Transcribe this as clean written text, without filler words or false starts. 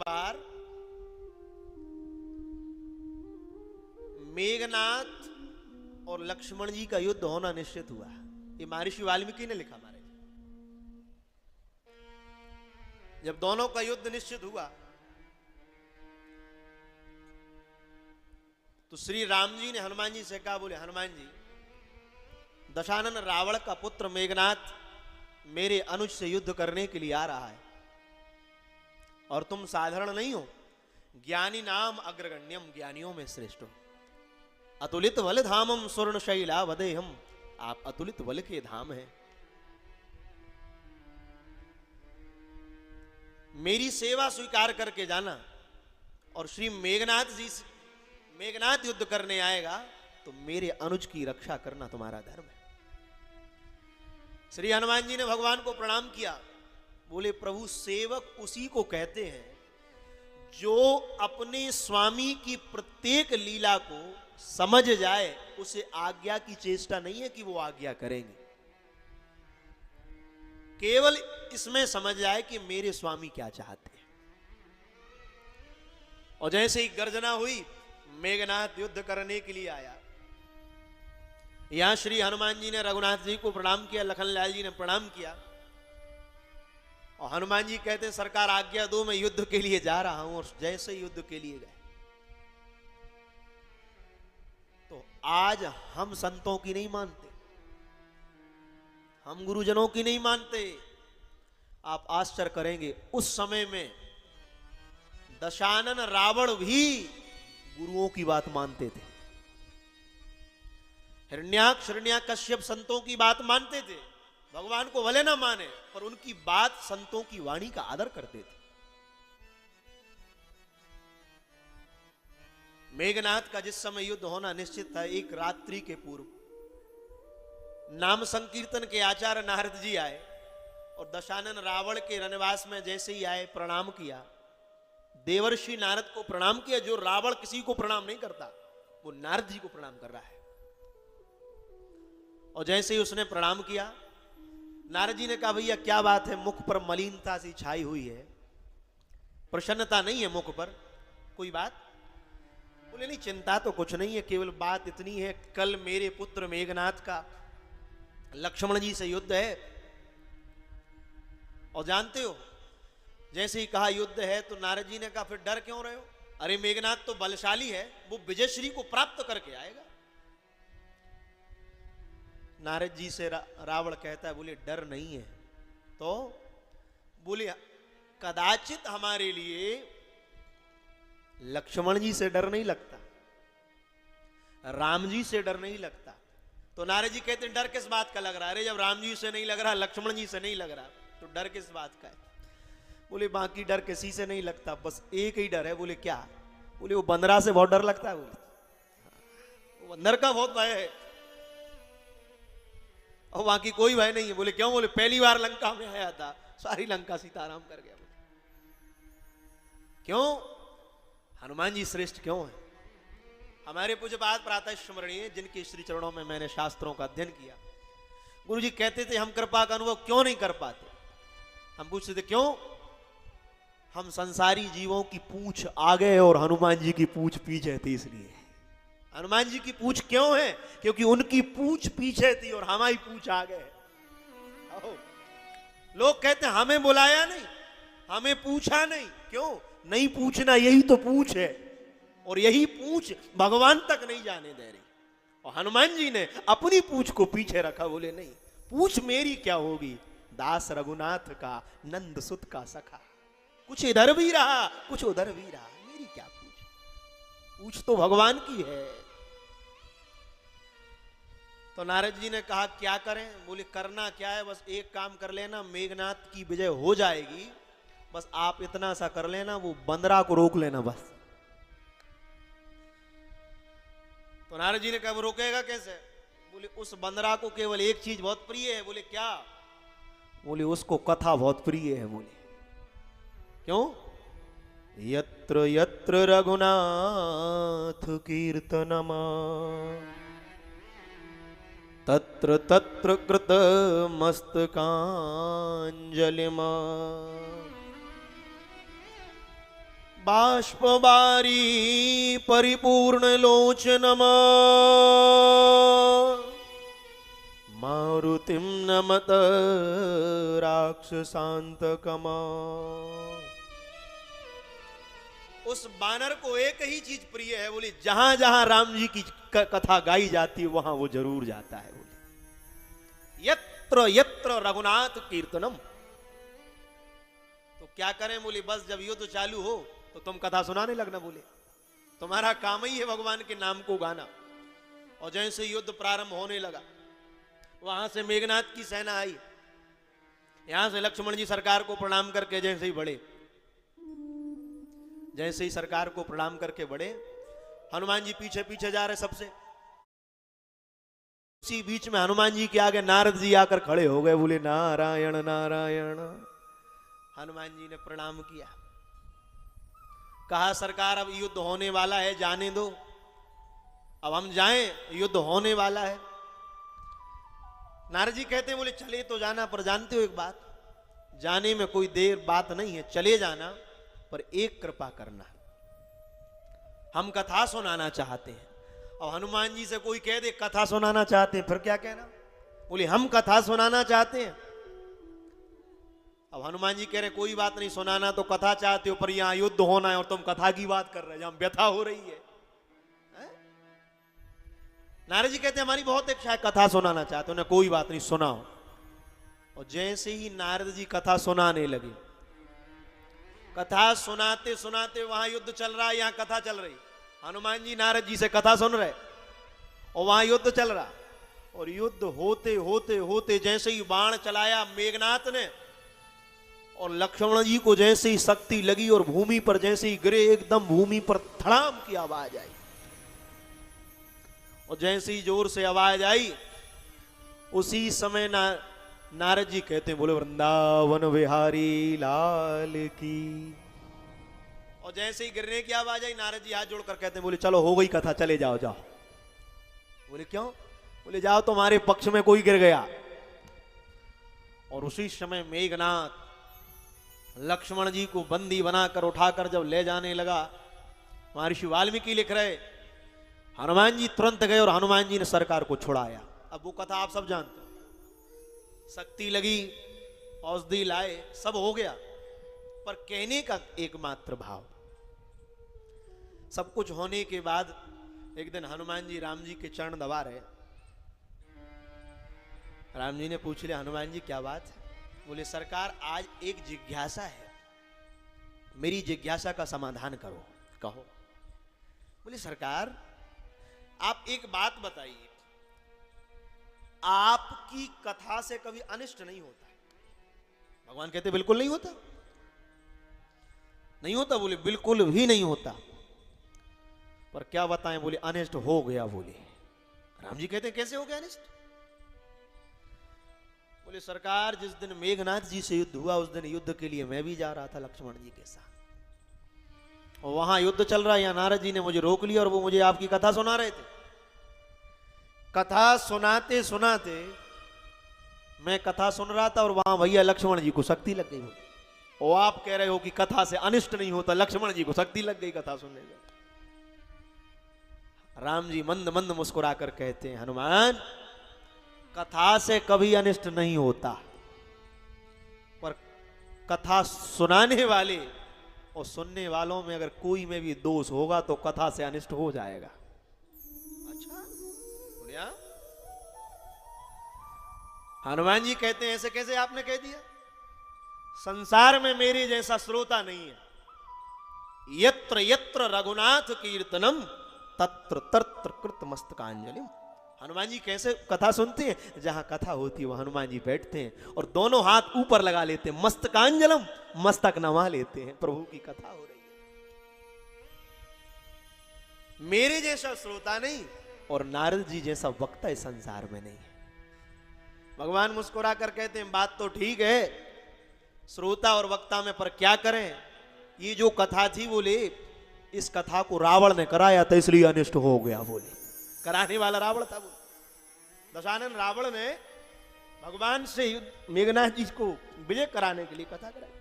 बार मेघनाथ और लक्ष्मण जी का युद्ध होना निश्चित हुआ। ये महर्षि वाल्मीकि ने लिखा महाराज। जब दोनों का युद्ध निश्चित हुआ तो श्री राम जी ने हनुमान जी से कहा, बोले हनुमान जी, दशानन रावण का पुत्र मेघनाथ मेरे अनुज से युद्ध करने के लिए आ रहा है और तुम साधारण नहीं हो, ज्ञानी नाम अग्रगण्यम, ज्ञानियों में श्रेष्ठ हो। अतुलित बल धामम स्वर्ण शैला वदेहम, आप अतुलित बल के धाम हैं। मेरी सेवा स्वीकार करके जाना और श्री मेघनाथ युद्ध करने आएगा तो मेरे अनुज की रक्षा करना तुम्हारा धर्म है। श्री हनुमान जी ने भगवान को प्रणाम किया। बोले प्रभु, सेवक उसी को कहते हैं जो अपने स्वामी की प्रत्येक लीला को समझ जाए। उसे आज्ञा की चेष्टा नहीं है कि वो आज्ञा करेंगे, केवल इसमें समझ जाए कि मेरे स्वामी क्या चाहते हैं। और जैसे ही गर्जना हुई, मेघनाथ युद्ध करने के लिए आया। यहां श्री हनुमान जी ने रघुनाथ जी को प्रणाम किया, लखनलाल जी ने प्रणाम किया और हनुमान जी कहते हैं सरकार आज्ञा दो, मैं युद्ध के लिए जा रहा हूं। और जैसे युद्ध के लिए गए तो आज हम संतों की नहीं मानते, हम गुरुजनों की नहीं मानते। आप आश्चर्य करेंगे, उस समय में दशानन रावण भी गुरुओं की बात मानते थे। हिरण्याक्ष हिरण्याकश्यप संतों की बात मानते थे। भगवान को भले ना माने पर उनकी बात, संतों की वाणी का आदर करते थे। मेघनाथ का जिस समय युद्ध होना निश्चित था, एक रात्रि के पूर्व नाम संकीर्तन के आचार्य नारद जी आए और दशानन रावण के रनवास में जैसे ही आए प्रणाम किया। देवर्षि नारद को प्रणाम किया। जो रावण किसी को प्रणाम नहीं करता, वो नारद जी को प्रणाम कर रहा है। और जैसे ही उसने प्रणाम किया, नारद जी ने कहा भैया क्या बात है, मुख पर मलिनता सी छाई हुई है, प्रसन्नता नहीं है मुख पर, कोई बात? बोले नहीं, चिंता तो कुछ नहीं है, केवल बात इतनी है, कल मेरे पुत्र मेघनाथ का लक्ष्मण जी से युद्ध है। और जानते हो, जैसे ही कहा युद्ध है तो नारद जी ने कहा फिर डर क्यों रहे हो? अरे मेघनाथ तो बलशाली है, वो विजयश्री को प्राप्त करके आएगा। नारद जी से रावण कहता है, बोले डर नहीं है तो? बोले कदाचित हमारे लिए लक्ष्मण जी से डर नहीं लगता, राम जी से डर नहीं लगता। तो नारद जी कहते हैं डर किस बात का लग रहा है? अरे जब राम जी से नहीं लग रहा, लक्ष्मण जी से नहीं लग रहा, तो डर किस बात का है? बोले बाकी डर किसी से नहीं लगता, बस एक ही डर है। बोले क्या? बोले वो बंदरा से बहुत डर लगता है। बोले वो बंदर का बहुत भय है और बाकी कोई भय नहीं है। बोले क्यों? बोले पहली बार लंका में आया था, सारी लंका सीताराम कर गया। बोले क्यों? हनुमान जी श्रेष्ठ क्यों है? हमारे पूज्यपाद प्रातः स्मरणीय, जिनके श्री चरणों में मैंने शास्त्रों का अध्ययन किया, गुरु जी कहते थे हम कृपा का अनुभव क्यों नहीं कर पाते? हम पूछते थे क्यों? हम संसारी जीवों की पूंछ आगे और हनुमान जी की पूंछ पीछे थी, इसलिए। हनुमान जी की पूंछ क्यों है? क्योंकि उनकी पूंछ पीछे थी और हमारी पूंछ आगे है। लोग कहते हैं हमें बुलाया नहीं, हमें पूछा नहीं। क्यों नहीं पूछना? यही तो पूंछ है और यही पूंछ भगवान तक नहीं जाने दे रही। और हनुमान जी ने अपनी पूंछ को पीछे रखा। बोले नहीं, पूंछ मेरी क्या होगी, दास रघुनाथ का, नंद सुत का सखा। कुछ इधर भी रहा, कुछ उधर भी रहा, मेरी क्या पूछ? पूछ तो भगवान की है। तो नारद जी ने कहा क्या करें? बोले करना क्या है, बस एक काम कर लेना, मेघनाथ की विजय हो जाएगी, बस आप इतना सा कर लेना, वो बंदरा को रोक लेना बस। तो नारद जी ने कहा वो रोकेगा कैसे? बोले उस बंदरा को केवल एक चीज बहुत प्रिय है। बोले क्या? बोले उसको कथा बहुत प्रिय है। बोले क्यों? यत्र यत्र रघुनाथ कीर्तनमा तत्र तत्र कृत मस्तकांजलिमा। बाष्पबारी परिपूर्ण लोचनमा मारुतिम नमत राक्षसांतकमा। उस बानर को एक ही चीज प्रिय है, बोले जहां जहां राम जी की कथा गाई जाती है वहां वो जरूर जाता है। बोले यत्र यत्र रघुनाथ कीर्तनम। तो क्या करें? बोले बस जब युद्ध चालू हो तो तुम कथा सुनाने लगना। बोले तुम्हारा काम ही है भगवान के नाम को गाना। और जैसे युद्ध प्रारंभ होने लगा, वहां से मेघनाथ की सेना आई, यहां से लक्ष्मण जी सरकार को प्रणाम करके जैसे ही बढ़े, जैसे ही सरकार को प्रणाम करके बढ़े, हनुमान जी पीछे पीछे जा रहे सबसे। उसी बीच में हनुमान जी के आगे नारद जी आकर खड़े हो गए। बोले नारायण नारायण। हनुमान जी ने प्रणाम किया, कहा सरकार अब युद्ध होने वाला है, जाने दो, अब हम जाएं, युद्ध होने वाला है। नारद जी कहते हैं बोले चले तो जाना, पर जानते हो एक बात, जाने में कोई देर बात नहीं है, चले जाना, पर एक कृपा करना, हम कथा सुनाना चाहते हैं। और हनुमान जी से कोई कह दे कथा सुनाना चाहते हैं, फिर क्या कहना? बोले हम कथा सुनाना चाहते हैं। अब हनुमान जी कह रहे कोई बात नहीं, सुनाना तो कथा चाहते हो, पर यहां युद्ध होना है और तुम कथा की बात कर रहे हो, जहां व्यथा हो रही है। नारद जी कहते हैं हमारी बहुत इच्छा है, कथा सुनाना चाहते हो। कोई बात नहीं, सुनाओ। और जैसे ही नारद जी कथा सुनाने लगे, कथा सुनाते सुनाते वहां युद्ध चल रहा है, यहां कथा चल रही। हनुमान जी नारद जी से कथा सुन रहे और वहां युद्ध चल रहा। और युद्ध होते होते होते जैसे ही बाण चलाया मेघनाथ ने, और लक्ष्मण जी को जैसे ही शक्ति लगी और भूमि पर जैसे ही गिरे, एकदम भूमि पर धड़ाम की आवाज आई। और जैसे ही जोर से आवाज आई, उसी समय नारद जी कहते हैं बोले वृंदावन विहारी लाल की। और जैसे ही गिरने की आवाज आई, नारद जी हाथ जोड़कर कहते हैं बोले चलो हो गई कथा, चले जाओ जाओ। बोले क्यों? बोले जाओ तुम्हारे पक्ष में कोई गिर गया। और उसी समय मेघनाथ लक्ष्मण जी को बंदी बनाकर उठाकर जब ले जाने लगा, महर्षि वाल्मीकि लिख रहे हनुमान जी तुरंत गए और हनुमान जी ने सरकार को छुड़ाया। अब वो कथा आप सब जानते हो, शक्ति लगी, औषधि लाए, सब हो गया, पर कहने का एकमात्र भाव। सब कुछ होने के बाद एक दिन हनुमान जी राम जी के चरण दबा रहे। राम जी ने पूछ लिया हनुमान जी क्या बात है? बोले सरकार आज एक जिज्ञासा है, मेरी जिज्ञासा का समाधान करो। कहो। बोले सरकार आप एक बात बताइए, आपकी कथा से कभी अनिष्ट नहीं होता? भगवान कहते बिल्कुल नहीं होता, नहीं होता। बोले बिल्कुल भी नहीं होता, पर क्या बताएं? बोले अनिष्ट हो गया। बोले राम जी कहते हैं कैसे हो गया अनिष्ट? बोले सरकार जिस दिन मेघनाथ जी से युद्ध हुआ, उस दिन युद्ध के लिए मैं भी जा रहा था लक्ष्मण जी के साथ, और वहां युद्ध चल रहा है, यहां नारद जी ने मुझे रोक लिया और वो मुझे आपकी कथा सुना रहे थे। कथा सुनाते सुनाते मैं कथा सुन रहा था और वहां भैया लक्ष्मण जी को शक्ति लग गई। और आप कह रहे हो कि कथा से अनिष्ट नहीं होता, लक्ष्मण जी को शक्ति लग गई कथा सुनने में। राम जी मंद मंद मुस्कुराकर कहते हैं हनुमान कथा से कभी अनिष्ट नहीं होता, पर कथा सुनाने वाले और सुनने वालों में अगर कोई में भी दोष होगा तो कथा से अनिष्ट हो जाएगा। अच्छा बोलिया हनुमान जी कहते हैं ऐसे कैसे आपने कह दिया? संसार में मेरे जैसा श्रोता नहीं है। यत्र यत्र रघुनाथ कीर्तनम तत्र तत्र कृत मस्तकांजलि। हनुमान जी कैसे कथा सुनते हैं? जहां कथा होती है वह हनुमान जी बैठते हैं और दोनों हाथ ऊपर लगा लेते हैं, मस्तकांजलम, मस्तक नवा लेते हैं, प्रभु की कथा हो रही है। मेरे जैसा श्रोता नहीं और नारद जी जैसा वक्ता इस संसार में नहीं है। भगवान मुस्कुरा कर कहते हैं बात तो ठीक है श्रोता और वक्ता में, पर क्या करें? ये जो कथा थी बोले इस कथा को रावण ने कराया था इसलिए अनिष्ट हो गया। बोले कराने वाला रावण था। बोले दशानन रावण ने भगवान से मेघनाथ जी को विजय कराने के लिए कथा कराई।